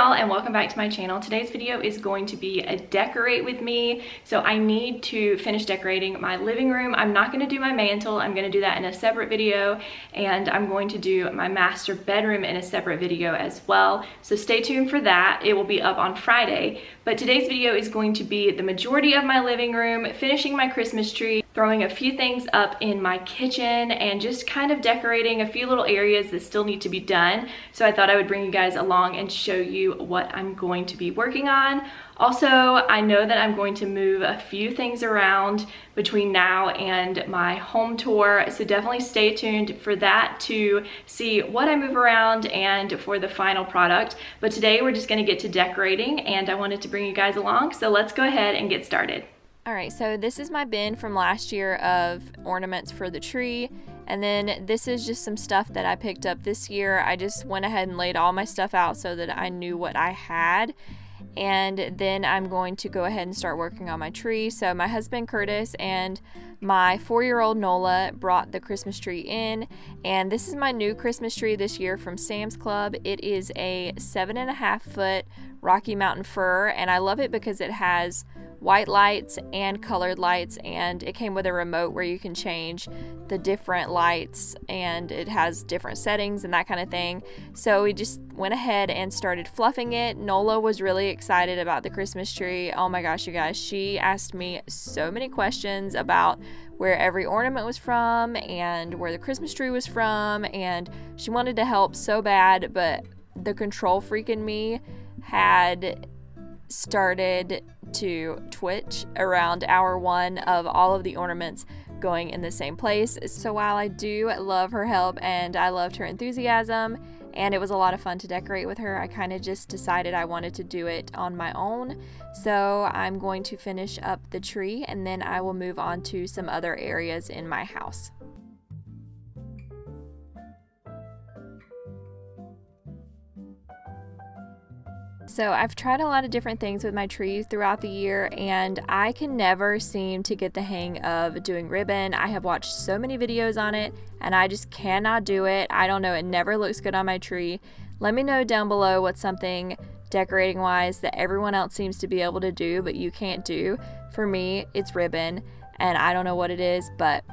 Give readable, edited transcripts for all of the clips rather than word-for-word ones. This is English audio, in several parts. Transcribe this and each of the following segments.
y'all, and welcome back to my channel. Today's video is going to be a decorate with me. So I need to finish decorating my living room. I'm not going to do my mantle. I'm going to do that in a separate video, and I'm going to do my master bedroom in a separate video as well. So stay tuned for that. It will be up on Friday. But today's video is going to be the majority of my living room, finishing my Christmas tree, throwing a few things up in my kitchen, and just kind of decorating a few little areas that still need to be done. So I thought I would bring you guys along and show you what I'm going to be working on. Also, I know that I'm going to move a few things around between now and my home tour, so definitely stay tuned for that to see what I move around and for the final product. But today we're just going to get to decorating, and I wanted to bring you guys along, so let's go ahead and get started. Alright, so this is my bin from last year of ornaments for the tree, and then this is just some stuff that I picked up this year. I just went ahead and laid all my stuff out so that I knew what I had, and then I'm going to go ahead and start working on my tree. So my husband Curtis and my 4-year-old Nola brought the Christmas tree in, and this is my new Christmas tree this year from Sam's Club. It is a 7.5-foot Rocky Mountain fir, and I love it because it has white lights and colored lights, and it came with a remote where you can change the different lights, and it has different settings and that kind of thing. So we just went ahead and started fluffing it. Nola was really excited about the Christmas tree. Oh my gosh, you guys, she asked me so many questions about where every ornament was from and where the Christmas tree was from, and she wanted to help so bad, but the control freak in me had started to twitch around hour 1 of all of the ornaments going in the same place. So while I do love her help and I loved her enthusiasm and it was a lot of fun to decorate with her, I kind of just decided I wanted to do it on my own. So I'm going to finish up the tree, and then I will move on to some other areas in my house. So I've tried a lot of different things with my trees throughout the year, and I can never seem to get the hang of doing ribbon. I have watched so many videos on it and I just cannot do it. I don't know, it never looks good on my tree. Let me know down below what's something decorating wise that everyone else seems to be able to do but you can't do. For me, it's ribbon, and I don't know what it is, but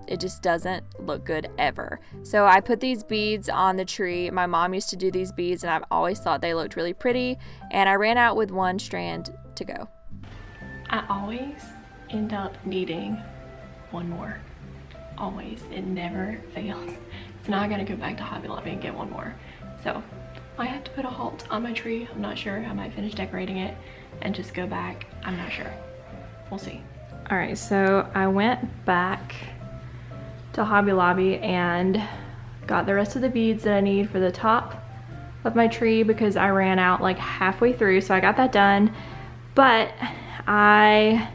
it just doesn't look good ever. So I put these beads on the tree. My mom used to do these beads and I've always thought they looked really pretty, and I ran out with one strand to go. I always end up needing one more. Always. It never fails. So now I gotta go back to Hobby Lobby and get one more. So I have to put a halt on my tree. I'm not sure. I might finish decorating it and just go back. I'm not sure. We'll see. All right, so I went back to Hobby Lobby and got the rest of the beads that I need for the top of my tree because I ran out like halfway through, so I got that done. But I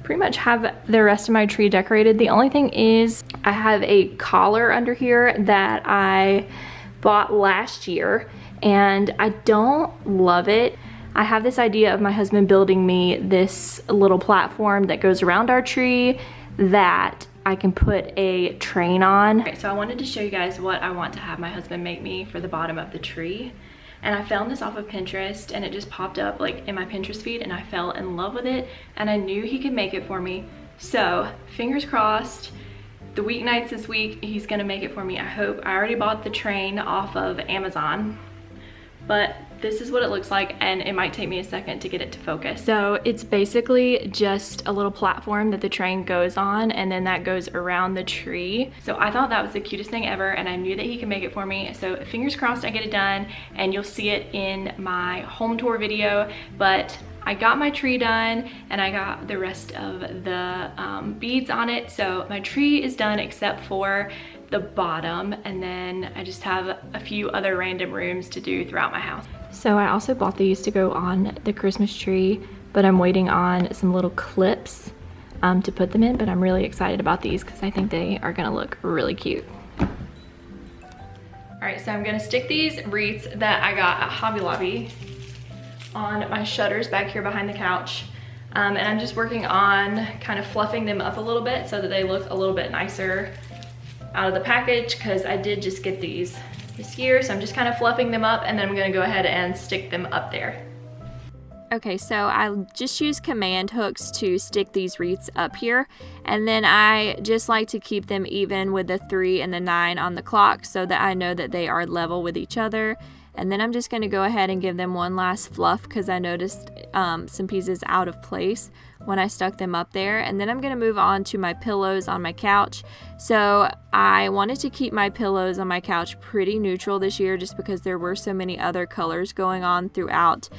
pretty much have the rest of my tree decorated. The only thing is I have a collar under here that I bought last year and I don't love it. I have this idea of my husband building me this little platform that goes around our tree that I can put a train on. Okay, so I wanted to show you guys what I want to have my husband make me for the bottom of the tree. And I found this off of Pinterest, and it just popped up like in my Pinterest feed, and I fell in love with it, and I knew he could make it for me. So fingers crossed, the weeknights this week, he's gonna make it for me, I hope. I already bought the train off of Amazon, but this is what it looks like, and it might take me a second to get it to focus. So it's basically just a little platform that the train goes on, and then that goes around the tree. So I thought that was the cutest thing ever, and I knew that he could make it for me. So fingers crossed I get it done, and you'll see it in my home tour video. But I got my tree done, and I got the rest of the beads on it. So my tree is done except for the bottom, and then I just have a few other random rooms to do throughout my house. So I also bought these to go on the Christmas tree, but I'm waiting on some little clips to put them in, but I'm really excited about these because I think they are gonna look really cute. All right, so I'm gonna stick these wreaths that I got at Hobby Lobby on my shutters back here behind the couch. And I'm just working on kind of fluffing them up a little bit so that they look a little bit nicer out of the package, because I did just get these this year, so I'm just kind of fluffing them up, and then I'm gonna go ahead and stick them up there. Okay, so I just use command hooks to stick these wreaths up here, and then I just like to keep them even with the 3 and the 9 on the clock so that I know that they are level with each other. And then I'm just going to go ahead and give them one last fluff because I noticed some pieces out of place when I stuck them up there. And then I'm going to move on to my pillows on my couch. So I wanted to keep my pillows on my couch pretty neutral this year just because there were so many other colors going on throughout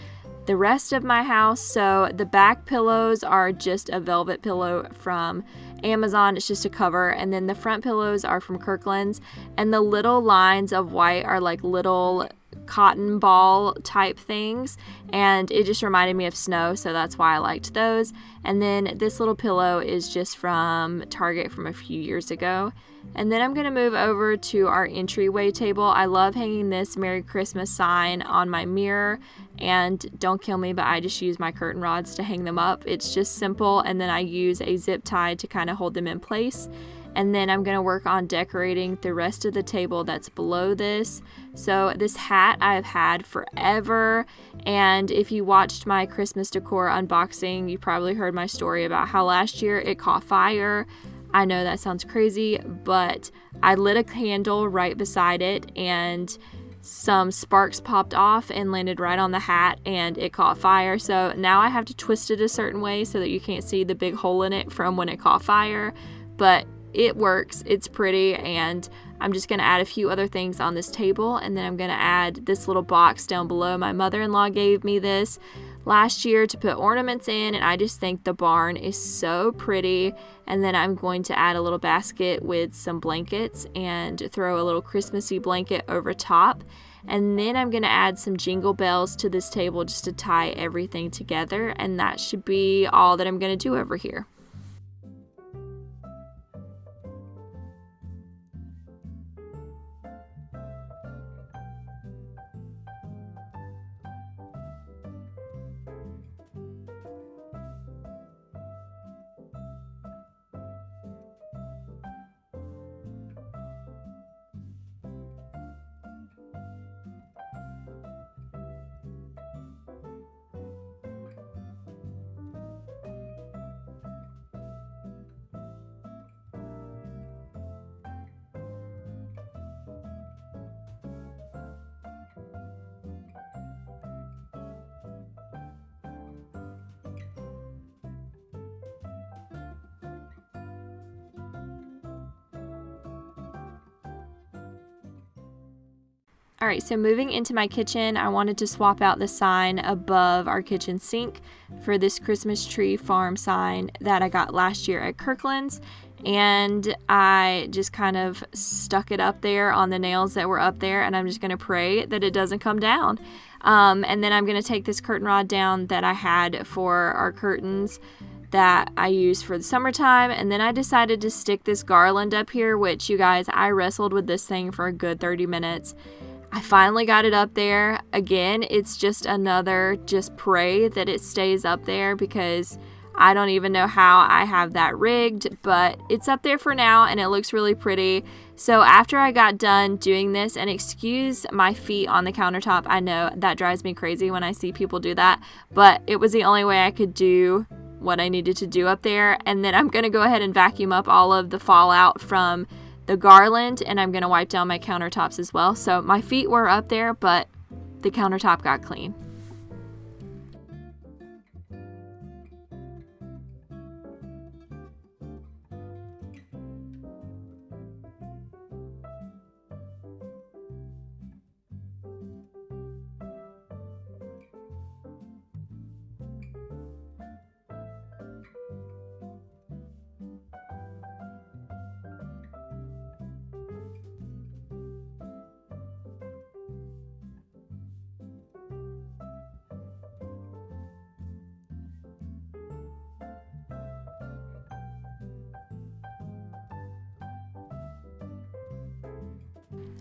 the rest of my house. So the back pillows are just a velvet pillow from Amazon. It's just a cover, and then the front pillows are from Kirkland's, and the little lines of white are like little cotton ball type things, and it just reminded me of snow, so that's why I liked those. And then this little pillow is just from Target from a few years ago. And then I'm going to move over to our entryway table. I love hanging this Merry Christmas sign on my mirror, and don't kill me, but I just use my curtain rods to hang them up. It's just simple, and then I use a zip tie to kind of hold them in place. And then I'm going to work on decorating the rest of the table that's below this. So this hat I've had forever, and if you watched my Christmas decor unboxing, you probably heard my story about how last year it caught fire. I know that sounds crazy, but I lit a candle right beside it, and some sparks popped off and landed right on the hat, and it caught fire. So now I have to twist it a certain way so that you can't see the big hole in it from when it caught fire. But it works, it's pretty, and I'm just going to add a few other things on this table, and then I'm going to add this little box down below. My mother-in-law gave me this last year to put ornaments in, and I just think the barn is so pretty. And then I'm going to add a little basket with some blankets and throw a little Christmassy blanket over top. And then I'm going to add some jingle bells to this table just to tie everything together, and that should be all that I'm going to do over here. Alright, so moving into my kitchen, I wanted to swap out the sign above our kitchen sink for this Christmas tree farm sign that I got last year at Kirkland's, and I just kind of stuck it up there on the nails that were up there, and I'm just going to pray that it doesn't come down. And then I'm going to take this curtain rod down that I had for our curtains that I use for the summertime, and then I decided to stick this garland up here, which, you guys, I wrestled with this thing for a good 30 minutes. I finally got it up there. Again, it's just another just pray that it stays up there, because I don't even know how I have that rigged, but it's up there for now and it looks really pretty. So after I got done doing this, and excuse my feet on the countertop, I know that drives me crazy when I see people do that, but it was the only way I could do what I needed to do up there. And then I'm going to go ahead and vacuum up all of the fallout from the garland, and I'm going to wipe down my countertops as well. So my feet were up there, but the countertop got clean.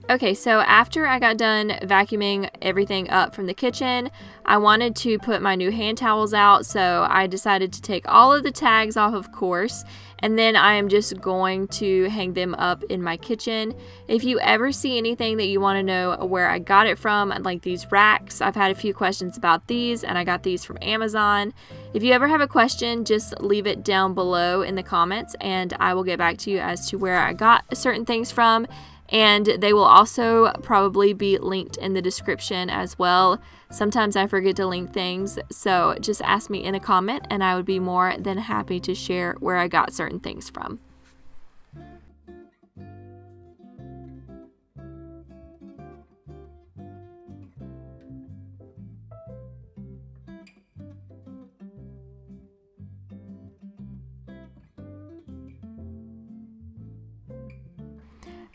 Okay, so after I got done vacuuming everything up from the kitchen, I wanted to put my new hand towels out, so I decided to take all of the tags off, of course, and then I am just going to hang them up in my kitchen. If you ever see anything that you want to know where I got it from, like these racks, I've had a few questions about these, and I got these from Amazon. If you ever have a question, just leave it down below in the comments, and I will get back to you as to where I got certain things from. And they will also probably be linked in the description as well. Sometimes I forget to link things, so just ask me in a comment and I would be more than happy to share where I got certain things from.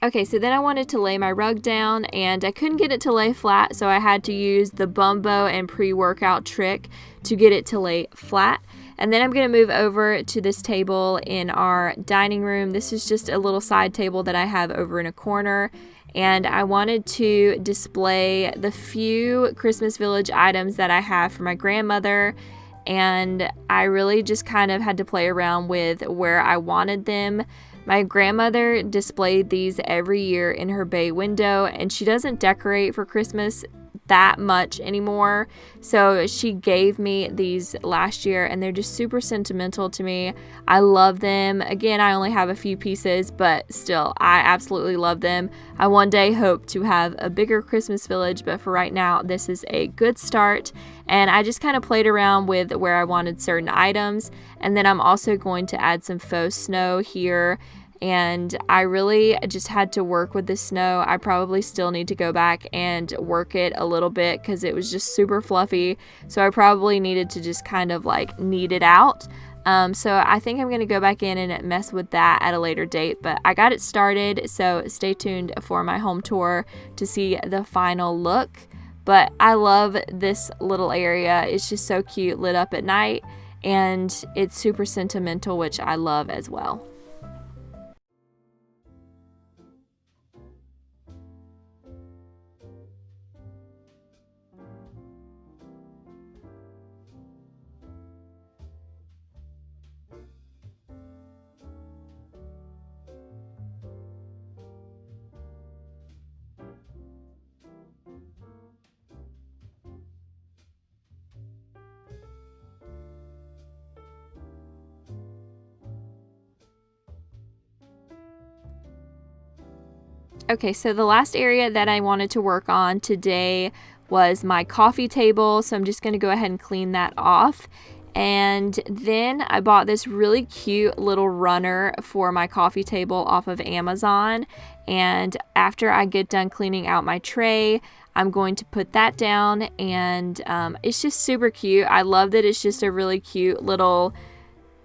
Okay, so then I wanted to lay my rug down and I couldn't get it to lay flat, so I had to use the Bumbo and pre-workout trick to get it to lay flat. And then I'm going to move over to this table in our dining room. This is just a little side table that I have over in a corner. And I wanted to display the few Christmas Village items that I have for my grandmother. And I really just kind of had to play around with where I wanted them. My grandmother displayed these every year in her bay window, and she doesn't decorate for Christmas that much anymore, so she gave me these last year and they're just super sentimental to me. I love them. Again, I only have a few pieces, but still, I absolutely love them. I one day hope to have a bigger Christmas Village, but for right now, this is a good start. And I just kind of played around with where I wanted certain items, and then I'm also going to add some faux snow here. And I really just had to work with the snow. I probably still need to go back and work it a little bit because it was just super fluffy. So I probably needed to just kind of like knead it out. So I think I'm going to go back in and mess with that at a later date. But I got it started, so stay tuned for my home tour to see the final look. But I love this little area. It's just so cute, lit up at night. And it's super sentimental, which I love as well. Okay, so the last area that I wanted to work on today was my coffee table, so I'm just going to go ahead and clean that off. And then I bought this really cute little runner for my coffee table off of Amazon. And after I get done cleaning out my tray, I'm going to put that down, and it's just super cute. I love that it's just a really cute little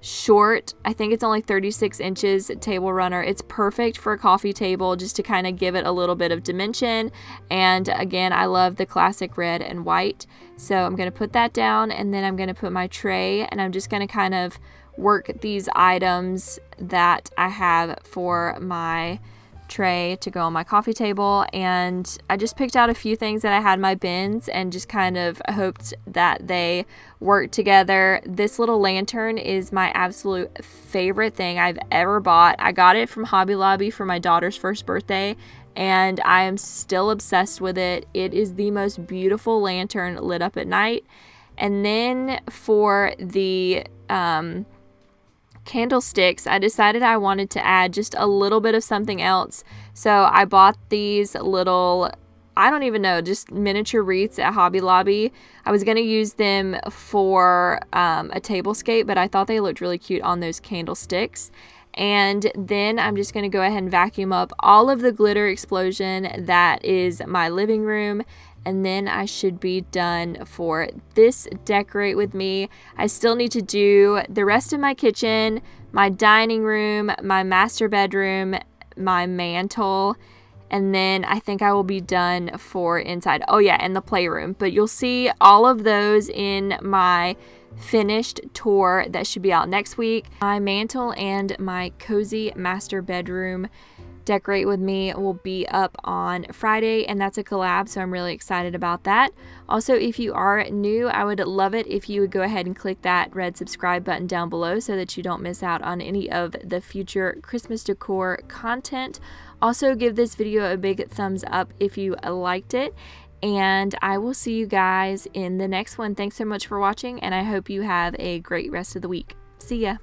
short, I think it's only 36 inches table runner. It's perfect for a coffee table just to kind of give it a little bit of dimension. And again, I love the classic red and white. So I'm going to put that down, and then I'm going to put my tray, and I'm just going to kind of work these items that I have for my tray to go on my coffee table. And I just picked out a few things that I had in my bins and just kind of hoped that they work together. This little lantern is my absolute favorite thing I've ever bought. I got it from Hobby Lobby for my daughter's first birthday, and I am still obsessed with it. It is the most beautiful lantern lit up at night. And then for the candlesticks, I decided I wanted to add just a little bit of something else. So I bought these little, I don't even know, just miniature wreaths at Hobby Lobby. I was going to use them for a tablescape, but I thought they looked really cute on those candlesticks. And then I'm just going to go ahead and vacuum up all of the glitter explosion that is my living room. And then I should be done for this decorate with me. I still need to do the rest of my kitchen, my dining room, my master bedroom, my mantle, and then I think I will be done for inside. Oh yeah, and the playroom. But you'll see all of those in my finished tour that should be out next week. My mantle and my cozy master bedroom Decorate With Me will be up on Friday, and that's a collab, so I'm really excited about that. Also, if you are new, I would love it if you would go ahead and click that red subscribe button down below so that you don't miss out on any of the future Christmas decor content. Also, give this video a big thumbs up if you liked it, and I will see you guys in the next one. Thanks so much for watching, and I hope you have a great rest of the week. See ya!